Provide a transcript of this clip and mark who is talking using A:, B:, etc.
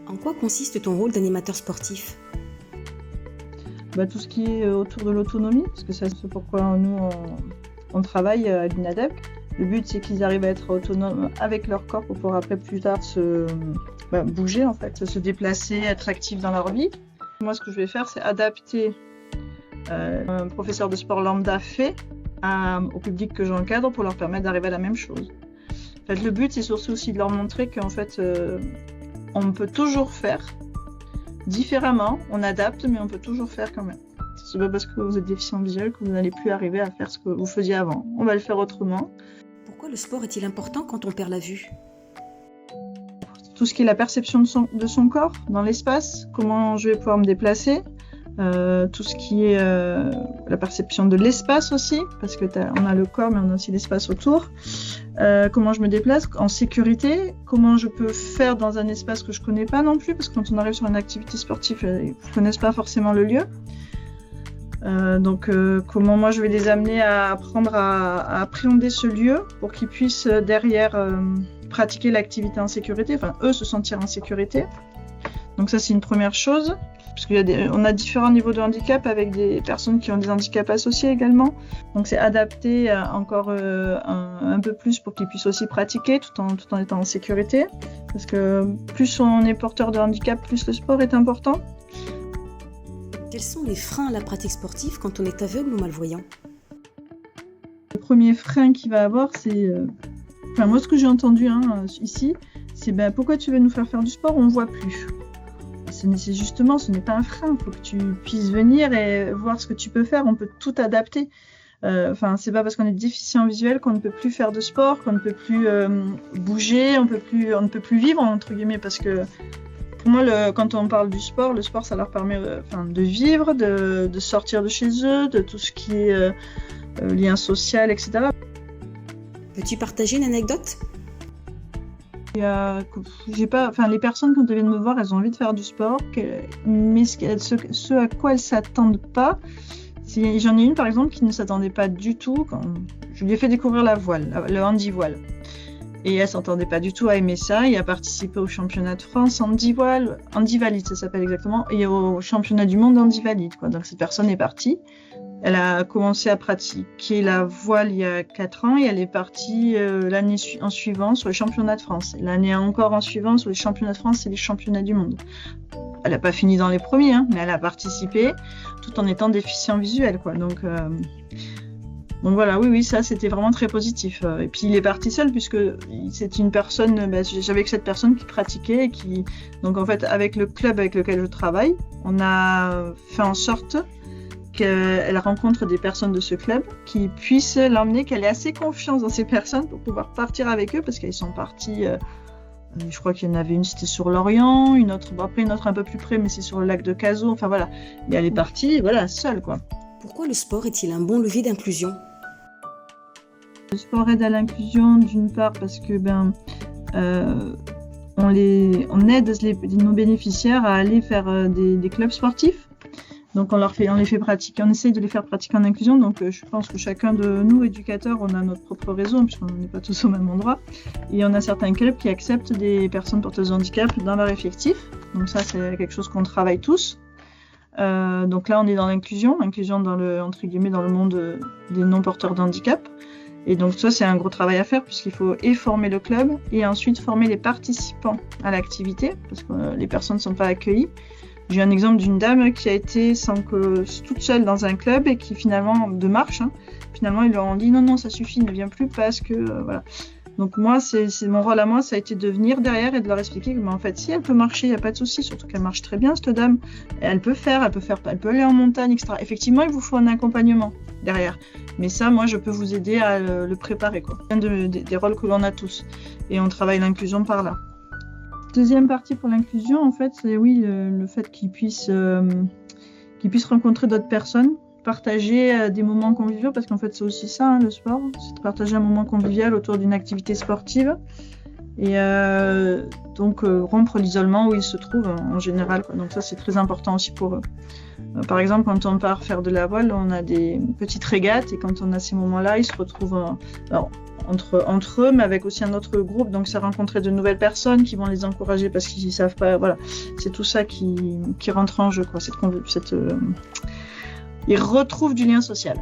A: En quoi consiste ton rôle d'animateur sportif ?
B: Tout ce qui est autour de l'autonomie, parce que c'est pourquoi nous on travaille à l'INADEP. Le but c'est qu'ils arrivent à être autonomes avec leur corps pour pouvoir après plus tard bouger en fait, se déplacer, être actifs dans leur vie. Moi ce que je vais faire c'est adapter un professeur de sport lambda fait au public que j'encadre pour leur permettre d'arriver à la même chose. En fait, le but c'est surtout aussi de leur montrer qu'en fait on peut toujours faire différemment, on adapte, mais on peut toujours faire quand même. C'est pas parce que vous êtes déficient visuel que vous n'allez plus arriver à faire ce que vous faisiez avant. On va le faire autrement.
A: Pourquoi le sport est-il important quand on perd la vue ?
B: Tout ce qui est la perception de son corps dans l'espace, comment je vais pouvoir me déplacer, tout ce qui est la perception de l'espace aussi, parce que on a le corps mais on a aussi l'espace autour. Comment je me déplace en sécurité, comment je peux faire dans un espace que je connais pas non plus, parce que quand on arrive sur une activité sportive, ils ne connaissent pas forcément le lieu. Comment moi je vais les amener à apprendre à appréhender ce lieu pour qu'ils puissent derrière pratiquer l'activité en sécurité, enfin eux se sentir en sécurité. Donc ça c'est une première chose. Parce qu'on a différents niveaux de handicap avec des personnes qui ont des handicaps associés également. Donc c'est adapté encore un peu plus pour qu'ils puissent aussi pratiquer tout en étant en sécurité. Parce que plus on est porteur de handicap, plus le sport est important.
A: Quels sont les freins à la pratique sportive quand on est aveugle ou malvoyant ?
B: Le premier frein qu'il va avoir, c'est... moi ce que j'ai entendu ici, c'est pourquoi tu veux nous faire du sport, on ne voit plus. C'est justement, ce n'est pas un frein. Il faut que tu puisses venir et voir ce que tu peux faire. On peut tout adapter. C'est pas parce qu'on est déficient visuel qu'on ne peut plus faire de sport, qu'on ne peut plus bouger, on ne peut plus vivre entre guillemets. Parce que pour moi, quand on parle du sport, le sport, ça leur permet de vivre, de sortir de chez eux, de tout ce qui est lien social, etc.
A: Peux-tu partager une anecdote ?
B: Les personnes quand elles viennent me voir, elles ont envie de faire du sport, mais ce à quoi elles s'attendent pas, j'en ai une par exemple qui ne s'attendait pas du tout quand je lui ai fait découvrir la voile, le handi-voile, et elle s'attendait pas du tout à aimer ça. Il a participé au championnat de France handi-voile, handi-valide ça s'appelle exactement, et au championnat du monde handi-valide quoi. Donc cette personne est partie. Elle a commencé à pratiquer la voile il y a 4 ans et elle est partie l'année en suivant sur les championnats de France. Et l'année encore en suivant sur les championnats de France et les championnats du monde. Elle n'a pas fini dans les premiers, mais elle a participé tout en étant déficient visuel, quoi. Donc voilà, oui, ça c'était vraiment très positif. Et puis il est parti seul puisque c'est une personne, j'avais que cette personne qui pratiquait et donc en fait avec le club avec lequel je travaille, on a fait en sorte qu'elle rencontre des personnes de ce club qui puissent l'emmener, qu'elle ait assez confiance dans ces personnes pour pouvoir partir avec eux parce qu'elles sont parties, je crois qu'il y en avait une c'était sur Lorient, une autre un peu plus près mais c'est sur le lac de Cazaux, enfin voilà, et elle est partie seule quoi.
A: Pourquoi le sport est-il un bon levier d'inclusion ?
B: Le sport aide à l'inclusion d'une part parce que on aide nos bénéficiaires à aller faire des clubs sportifs. Donc on les fait pratiquer, on essaye de les faire pratiquer en inclusion. Donc je pense que chacun de nous, éducateurs, on a notre propre réseau, puisqu'on n'est pas tous au même endroit. Et on a certains clubs qui acceptent des personnes porteuses de handicap dans leur effectif. Donc ça, c'est quelque chose qu'on travaille tous. Donc là, on est dans l'inclusion dans le monde des non-porteurs de handicap. Et donc ça, c'est un gros travail à faire, puisqu'il faut former le club et ensuite former les participants à l'activité, parce que les personnes ne sont pas accueillies. J'ai un exemple d'une dame qui a été toute seule dans un club et qui finalement, de marche, finalement ils leur ont dit non, ça suffit, ne viens plus parce que voilà. Donc moi, c'est mon rôle à moi, ça a été de venir derrière et de leur expliquer que en fait, si elle peut marcher, il n'y a pas de souci, surtout qu'elle marche très bien cette dame, elle peut aller en montagne, etc. Effectivement, il vous faut un accompagnement derrière. Mais ça, moi, je peux vous aider à le préparer, quoi. C'est un des rôles que l'on a tous. Et on travaille l'inclusion par là. Deuxième partie pour l'inclusion, en fait, c'est le fait qu'ils puissent rencontrer d'autres personnes, partager des moments conviviaux, parce qu'en fait c'est aussi ça, le sport, c'est de partager un moment convivial autour d'une activité sportive. Et donc rompre l'isolement où ils se trouvent en général, quoi. Donc ça c'est très important aussi pour eux. Par exemple, quand on part faire de la voile, on a des petites régates et quand on a ces moments-là, ils se retrouvent entre eux, mais avec aussi un autre groupe. Donc c'est rencontrer de nouvelles personnes qui vont les encourager parce qu'ils ne savent pas. Voilà, c'est tout ça qui rentre en jeu, quoi. Ils retrouvent du lien social.